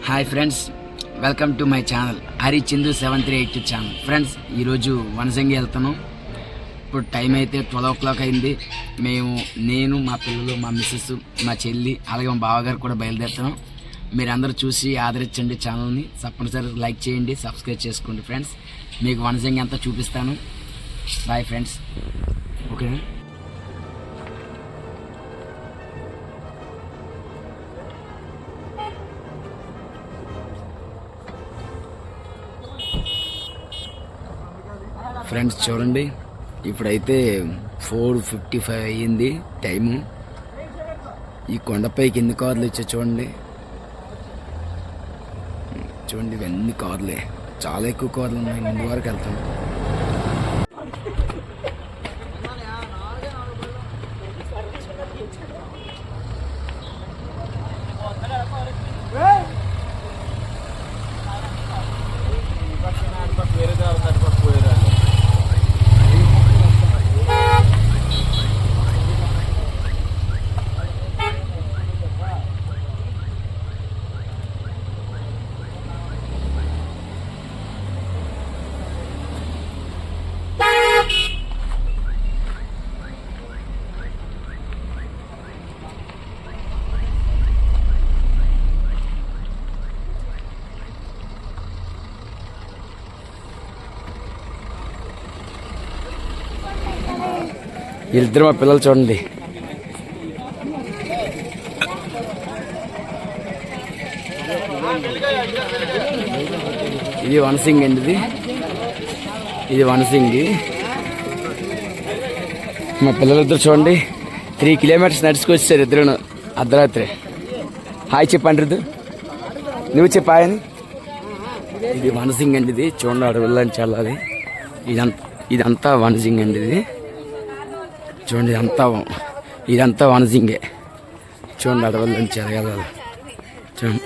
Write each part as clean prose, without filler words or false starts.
Hi friends, welcome to my channel Hari Chandu 7382 channel. Friends, ఈరోజు వనసంగి వెళ్తున్నాం. ఇప్పుడు టైం అయితే 12 o'clock అయింది. నేను మా పిల్లలు, మా మిస్సెస్, మా చెల్లి, అలాగే మా బావగారు కూడా బయలుదేరుతున్నాం. మీరు అందరూ చూసి ఆదరించండి. ఛానల్ని తప్పనిసరిగా లైక్ చేయండి, సబ్స్క్రైబ్ చేసుకోండి. ఫ్రెండ్స్, మీకు వనసంగి అంతా చూపిస్తాను. Bye friends. ఓకే ఫ్రెండ్స్, చూడండి, ఇప్పుడైతే 4:55 అయ్యింది టైము. ఈ కొండపైకి ఎన్ని కార్లు వచ్చాయి చూడండి. ఇవన్నీ కార్లే, చాలా ఎక్కువ కార్లు ఉన్నాయి. ముందు వరకు వెళ్తాం. వీళ్ళిద్దరు మా పిల్లలు చూడండి. ఇది వనసింగి అండి. ఇది వనసింగి. మా పిల్లలిద్దరు చూడండి, 3 kilometers నడుచుకొచ్చారు ఇద్దరు అర్ధరాత్రి. హాయ్ చెప్పండి, నువ్వు చెప్పాయని. ఇది వనసింగి అండి. ఇది చూడండి, అడవుల్లోంచి వెళ్ళాలి. ఇదంతా వనసింగి అండి. ఇది చూడండి, ఇదంతా వనసింగే. చూడండి, అడవుల్లోంచి ఎలాగెళ్ళాలి. చూడండి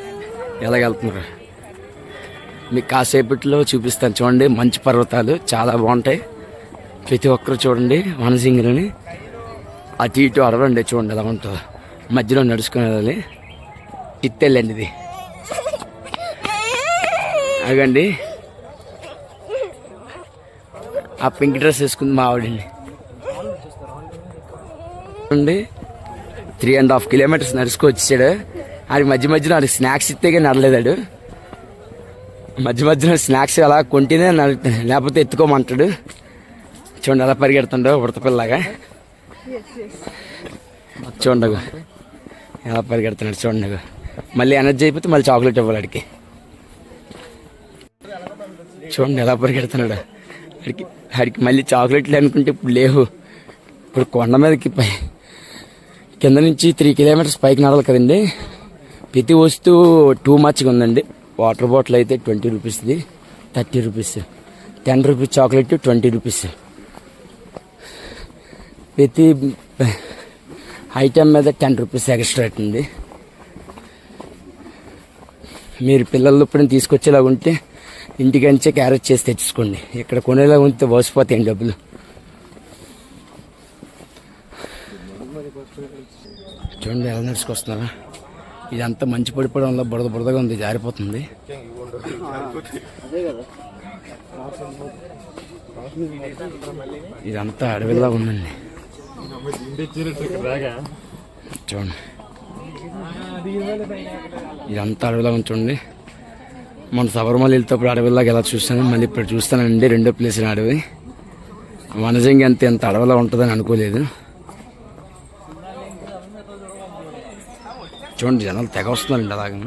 ఎలాగెళ్తున్నారు. మీకు కాసేపట్లో చూపిస్తాను. చూడండి, మంచు పర్వతాలు చాలా బాగుంటాయి. ప్రతి ఒక్కరు చూడండి వనసింగిని. అటు ఇటు అడవండి. చూడండి ఎలా ఉంటుందో. మధ్యలో నడుచుకుని వెళ్ళాలి. చిత్తెళ్ళండి ఇది. అగండి, ఆ పింక్ డ్రెస్ వేసుకుంది మా ఆవిడండి. చూడండి, 3.5 kilometers నడుచుకొచ్చాడు. అది మధ్యలో అది స్నాక్స్ ఇస్తే కానీ నడలేదాడు. మధ్యలో స్నాక్స్ అలా కొంటేనే లేకపోతే ఎత్తుకోమంటాడు. చూడండి ఎలా పరిగెడుతుండో ఉడతపిల్లలాగా. చూడండి ఎలా పరిగెడుతున్నాడు. చూడండి, మళ్ళీ ఎనర్జీ అయిపోతే మళ్ళీ చాక్లెట్ ఇవ్వాలి అడికి. చూడండి ఎలా పరిగెడుతున్నాడు. అడికి మళ్ళీ చాక్లెట్లు అనుకుంటే ఇప్పుడు లేవు. ఇప్పుడు కొండ మీదకి కింద నుంచి 3 kilometers పైకి నడవాలి కదండి. ప్రతి వస్తువు టూ మచ్గా ఉందండి. వాటర్ బాటిల్ అయితే 20 రూపీస్ది, 30 రూపీస్. 10 rupees chocolate 20 rupees. ప్రతి ఐటమ్ మీద 10 రూపీస్ ఎక్స్ట్రా అవుతుంది. మీరు పిల్లలు ఇప్పుడు తీసుకొచ్చేలాగా ఉంటే ఇంటికంచే క్యారేజ్ చేసి తెచ్చుకోండి. ఇక్కడ కొనేలాగా ఉంటే వసిపోతాయండి డబ్బులు. చూడండి ఎలా నడుచుకొస్తున్నారా. ఇదంతా మంచి పడిపోవడం వల్ల బురదగా ఉంది, జారిపోతుంది. ఇదంతా అడవిలా ఉందండి. చూడండి, ఇదంతా అడవిలా ఉంది. చూడండి, మన శబరిమల వెళ్తేప్పుడు అడవిలాగా ఎలా చూస్తాను, మళ్ళీ ఇప్పుడు చూస్తానండి. రెండో ప్లేస్ అడవి. వనజంగి ఎంత అడవిలా ఉంటుందని అనుకోలేదు. చూడండి, జనాలు తెగ వస్తున్నారండి అలాగే.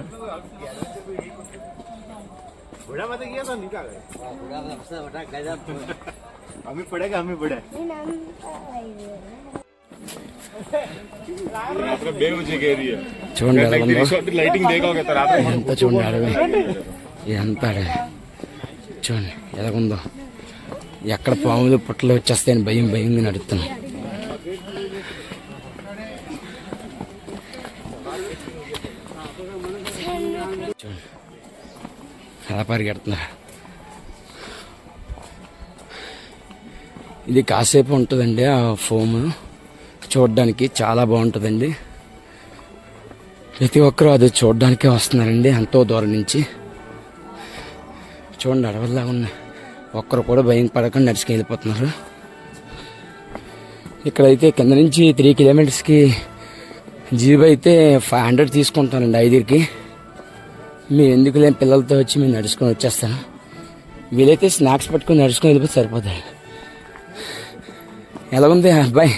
చూడండి ఎలా ఉందో. ఇదంతా చూడండి అడవి. ఇదంతా అడవి. చూడండి ఎలాగుందో. ఎక్కడ పాములు పుట్టలు వచ్చేస్తాయని భయంగా నడుస్తున్నాం. ఎలా పరిగెడుతున్నారు. ఇది కాసేపు ఉంటుందండి. ఆ ఫోమ్ చూడడానికి చాలా బాగుంటుందండి. ప్రతి ఒక్కరూ అది చూడడానికే వస్తున్నారండి ఎంతో దూరం నుంచి. చూడండి అడవుల్లా ఉన్న ఒక్కరు కూడా భయం పడకుండా నడుచుకు వెళ్ళిపోతున్నారు. ఇక్కడైతే కింద నుంచి 3 కిలోమీటర్స్కి జీబు అయితే 500 తీసుకుంటానండి 5కి. మీరు ఎందుకు లేని పిల్లలతో వచ్చి మేము నడుచుకొని వచ్చేస్తాను. వీలైతే స్నాక్స్ పట్టుకొని నడుచుకొని వెళ్ళిపోతే సరిపోతాయి. ఎలా ఉంది అబ్బాయి?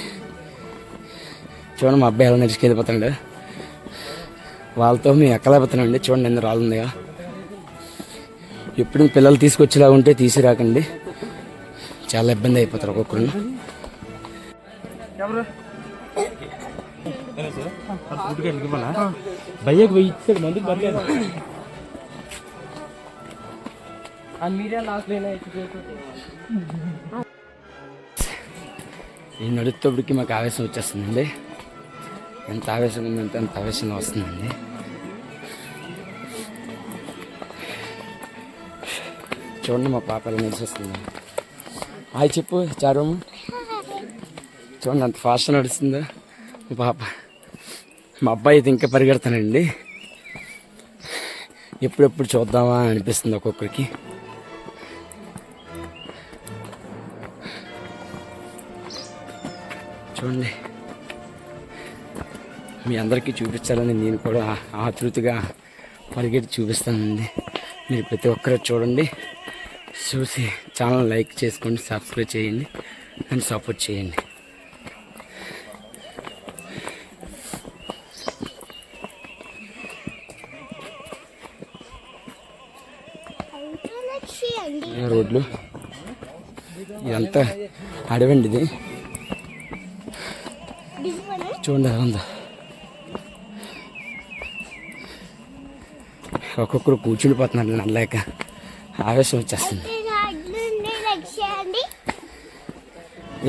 చూడండి మా అబ్బాయి ఎలా నడుచుకు వెళ్ళిపోతాడు. వాళ్ళతో మేము ఎక్కలేకపోతున్నామండి. చూడండి ఎన్ని రాళ్ళు ఉన్నాయో. ఎప్పుడు పిల్లలు తీసుకొచ్చేలా ఉంటే తీసిరాకండి, చాలా ఇబ్బంది అయిపోతారు ఒక్కొక్కరు. ఈ నడుస్తోడికి మాకు ఆవేశం వచ్చేస్తుందండి. ఎంత ఆవేశం ఉందంటే అంత ఆవేశంగా వస్తుందండి. చూడండి మా పాప ఎలా నడిచేస్తుంది. హాయ్ చెప్పు చారమ్మ. చూడండి అంత ఫాస్ట్ నడుస్తుందా మా పాప. మా అబ్బాయి అయితే ఇంకా పరిగెడతానండి. ఎప్పుడెప్పుడు చూద్దామా అనిపిస్తుంది ఒక్కొక్కరికి. చూడండి మీ అందరికీ చూపించాలని నేను కూడా ఆతృతగా పరిగెట్టి చూపిస్తానండి. మీరు ప్రతి ఒక్కరు చూడండి, చూసి ఛానల్ లైక్ చేసుకోండి, సబ్స్క్రైబ్ చేయండి అండ్ సపోర్ట్ చేయండి. రోడ్లు ఇదంతా అడవండి. ఇది చూడండి ఎలా ఉందో. ఒక్కొక్కరు కూర్చుండిపోతున్నారు నడలేక, ఆవేశం వచ్చేస్తుంది.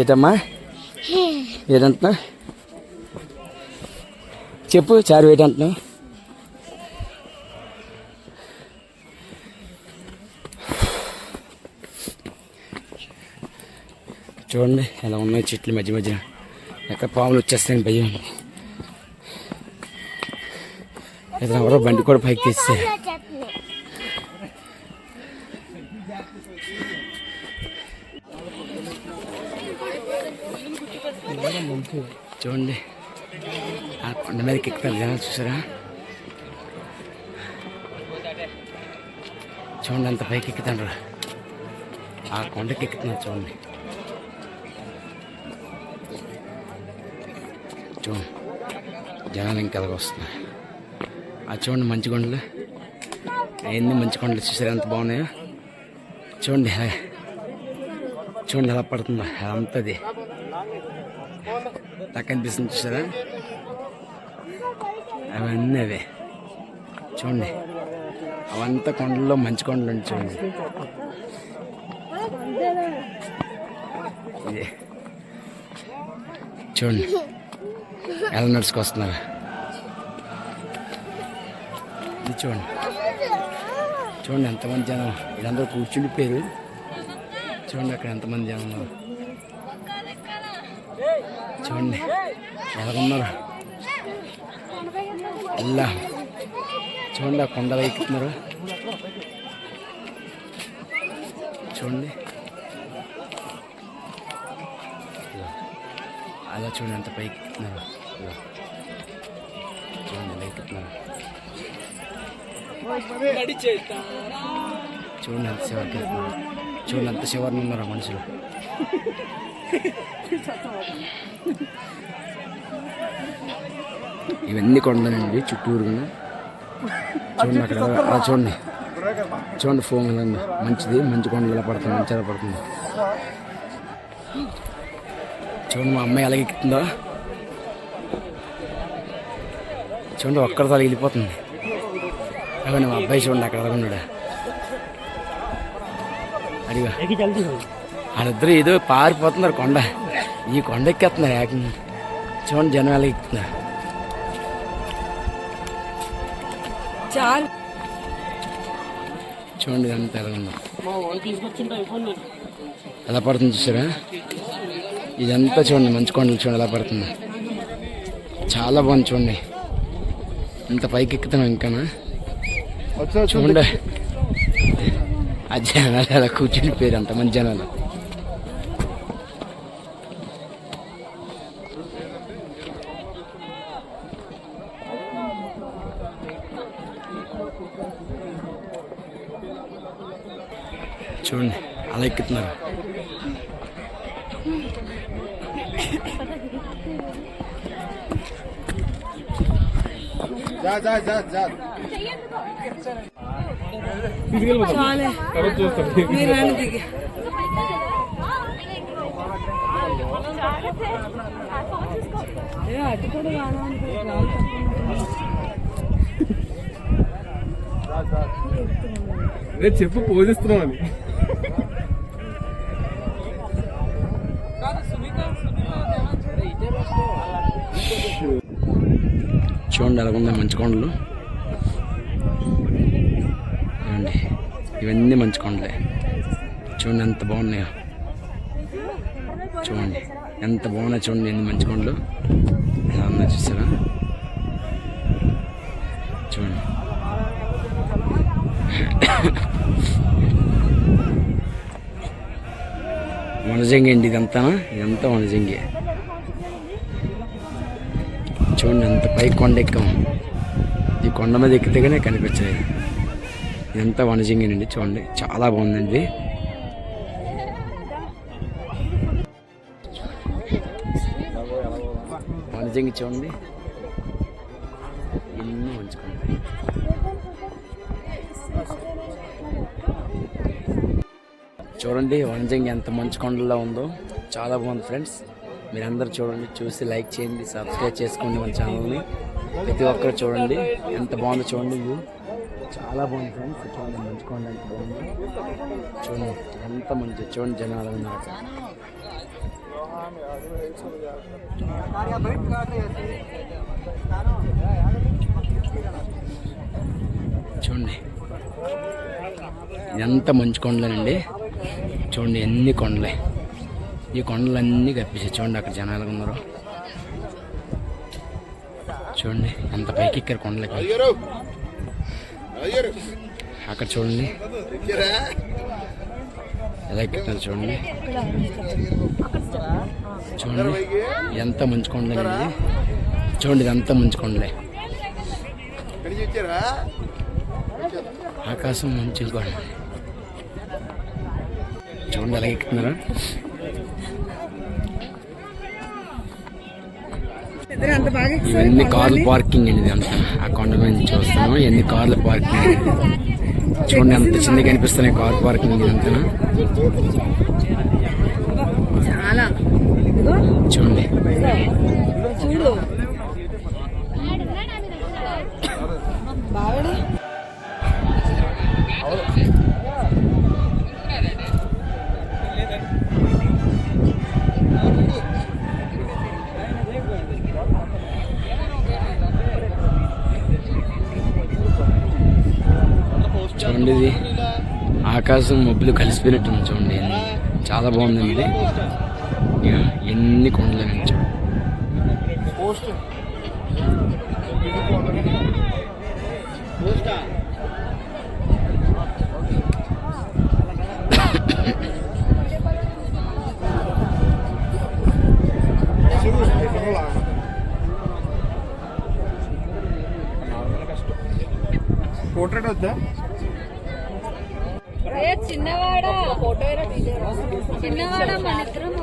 ఏటమ్మా ఏదంటున్నా చెప్పు చారు, ఏంటంటున్నావు? చూడండి ఎలా ఉన్నాయి చెట్లు మధ్య మధ్య. ఎక్కడ పాములు వచ్చేస్తాయని భయం. ఏదైనా ఎవరో బండి కూడా పైకి తీస్తే. చూడండి ఆ కొండ మీదకి ఎక్కుతారు జనాలు, చూసారా? చూడండి అంత పైకి ఎక్కుతాడు, ఆ కొండకి ఎక్కుతున్నారు. చూడండి చూడండి జనాలు ఇంకెలాగ వస్తున్నాయి. అది చూడండి మంచి కొండలు, అవన్నీ మంచి కొండలు చూసారా ఎంత బాగున్నాయో. చూడండి చూడండి ఎలా పడుతుందో అంతది నాకు అనిపిస్తుంది. చూసారా అవన్నీ అవే. చూడండి అవంతా కొండల్లో మంచి కొండలు అండి. చూడండి చూడండి ఎలా నడుచుకొస్తున్నారు. ఇది చూడండి చూడండి ఎంతమంది జనం. వీళ్ళందరూ కూర్చుండిపోయారు. చూడండి అక్కడ ఎంతమంది జనం ఉన్నారు. చూడండి ఎలాగున్నారు ఇలా. చూడండి ఆ కొండలు ఎక్కుతున్నారు. చూడండి అలా చూడండి ఎంత పైకి ఎక్కుతున్నారు. చూడండి ఎలా ఎక్కుతున్నారు. చూడండి ఎంత శివరికి వెళ్తున్నారు. చూడండి ఎంత శివర్ని ఉన్నారు మనుషులు. ఇవన్నీ కొండలండి చుట్టూరు. చూడండి అక్కడ చూడండి చూడండి ఫోన్ మంచిది, మంచి కొండలు ఎలా పడుతుంది, మంచి ఎలా పడుతుంది. చూడండి మా అమ్మాయి ఎలా ఎక్కుతుందో. చూడండి ఒక్కరితో అలా వెళ్ళిపోతుంది. అవును మా అబ్బాయి చూడండి అక్కడ ఎలా ఉన్నాడు. అడిగా వాళ్ళిద్దరూ ఏదో పారిపోతున్నారు కొండ. ఈ కొండ ఎక్కేస్తున్నారు ఏకంగా. చూడండి జనం ఎలా ఎక్కుతున్నారు. చూడండి అంతా ఎలా ఉన్నా ఎలా పడుతుంది చూసారా. ఇదంతా చూడండి మంచి కొండలు. చూడండి ఎలా పడుతుంది, చాలా బాగుంది. చూడండి ఇంత పైకి ఎక్కుతున్నాం ఇంకానా చూడండి ఆ జనాలు అలా కూర్చుని పేరు అంతమంది జనాలు. చూడండి అలా ఎక్కుతున్నారు. చెప్పు పోజిస్తున్నామని. చూడండి అలాగుందా మంచు కొండలు. చూడండి ఇవన్నీ మంచు కొండలే. చూడండి ఎంత బాగున్నాయో. చూడండి ఎంత బాగున్నాయి. చూడండి ఎన్ని మంచు కొండలు ఎలా ఉన్నా చూసారా. చూడండి వనజంగి అండి ఇదంతా వనజంగి. చూడండి ఎంత పై కొండ ఎక్కాము. ఈ కొండ మీద ఎక్కితేగానే కనిపించలేదు. ఇదంతా వనజంగినండి. చూడండి చాలా బాగుందండి. వనజంగి చూడండి ఎన్నో ఉంచుకోండి. చూడండి వనజంగి ఎంత మంచు కొండల్లో ఉందో. చాలా బాగుంది ఫ్రెండ్స్. మీరందరూ చూడండి, చూసి లైక్ చేయండి, సబ్స్క్రైబ్ చేసుకోండి మన ఛానల్ని. ప్రతి ఒక్కరు చూడండి ఎంత బాగుందో. చూడండి వ్యూ చాలా బాగుంది ఫ్రెండ్స్. చూడండి మంచు కొండ ఎంత బాగుంది. చూడండి ఎంత మంచి. చూడండి జనాలు ఉన్నారు. చూడండి ఇదంతా మంచు కొండలేనండి. చూడండి ఎన్ని కొండలే. ఈ కొండలన్నీ కప్పించాయి. చూడండి అక్కడ జనాలు ఉన్నారు. చూడండి ఎంత పైకి ఎక్కారు కొండలకి. అక్కడ చూడండి ఎలా ఎక్కుతున్నారు. చూడండి చూడండి ఎంత మంచు కొండలండి. చూడండి ఇదంతా మంచు కొండలే. ఆకాశం మంచి కొండ. చూడండి ఎలా ఎక్కుతున్నారా. ఇవన్నీ కార్లు పార్కింగ్ అండి. ఇదంతా ఆ కొండ మీద చూస్తున్నాము. ఎన్ని కార్లు పార్కింగ్. చూడండి ఎంత చిన్న కనిపిస్తున్నాయి కార్ పార్కింగ్ ఇదంతా. చూడండి చూడండి ఇది ఆకాశం మబ్బులు కలిసిపోయినట్టుంది. చూడండి చాలా బాగుందండి ఇది. ఎన్ని కొండలు నుంచి పోర్ట్రేట్ వద్దా. చిన్నవాడా చిన్నవాడా మన ఇద్దరం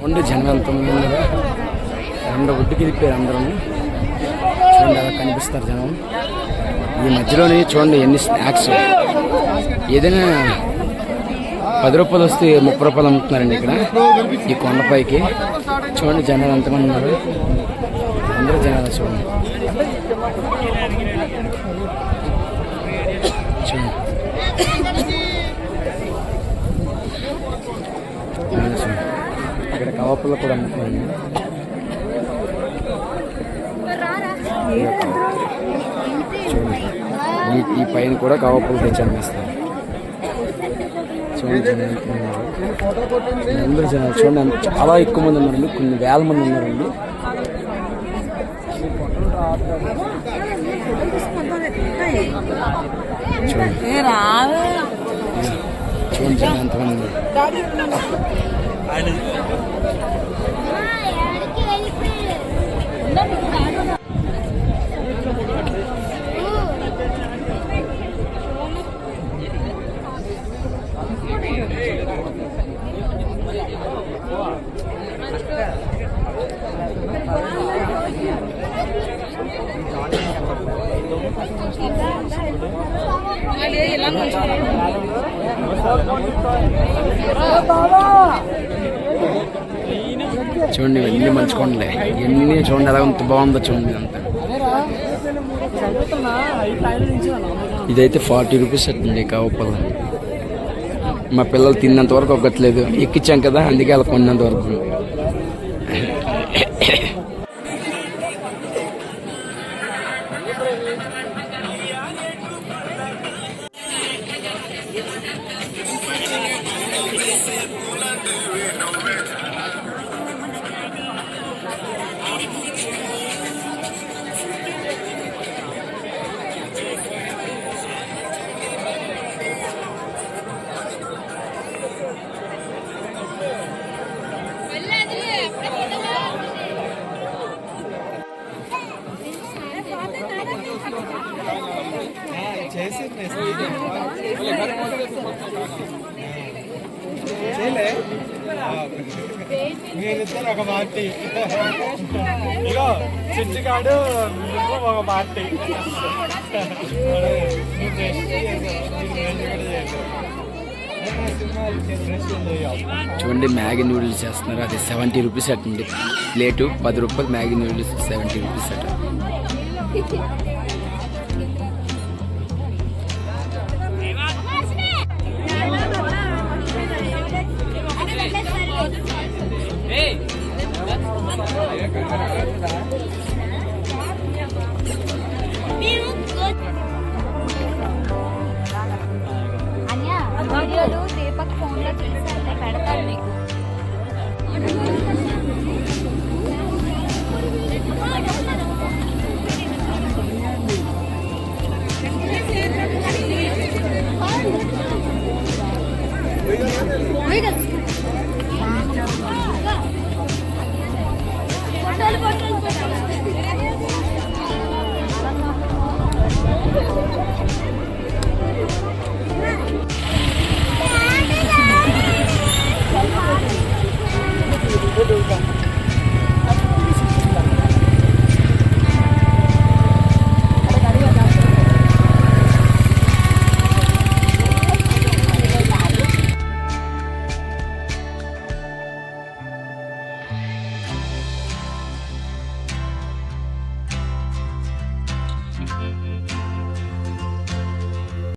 రెండు జనం వెళ్తుంది. రెండు ఒడ్డుకి వెళ్ళిపోయారు అందరూ. చూడండి అలా కనిపిస్తారు జనం. ఈ మధ్యలోనే చూడండి ఎన్ని స్నాక్స్. ఏదైనా 10 రూపాయలు వస్తే 30 రూపాయలు అమ్ముతున్నారండి ఇక్కడ ఈ కొండపైకి. చూడండి జనాలు ఎంతమంది ఉన్నారు. అందరూ జనాలు చూడండి. చూడండి ఇక్కడ కవాపుల్లో కూడా అమ్ముతున్నారండి. చూడండి ఈ పైన కూడా కవపూలు తెచ్చి అమ్మేస్తారు. చూడండి అందరూ చూడండి, చాలా ఎక్కువ మంది ఉన్నారండి, కొన్ని వేల మంది ఉన్నారండి. చూడండి ఎంతమంది ఉన్నారు. చూడండి ఇవన్నీ మంచి కొండలే, ఇవన్నీ చూడండి ఎలా ఎంత బాగుందో చూడండి అంతా. ఇదైతే 40 రూపీస్ అండి కావపల్లి. మా పిల్లలు తిన్నంత వరకు ఒక్కట్లేదు, ఎక్కించాం కదా అందుకే అలా కొన్నంత వరకు. మీరిద్దరు ఒక పార్టీ, ఇగో చిట్టుగాడు ఒక పార్టీ. చూడండి మ్యాగీ నూడిల్స్ చేస్తున్నారు, అది 70 రూపీస్ అటండి ప్లేటు. 10 రూపాయలు మ్యాగీ నూడిల్స్, 70 రూపీస్ అట. వీడియోలు దీపక్ ఫోన్ లో తీసి పెడతాడు నీకు. Wait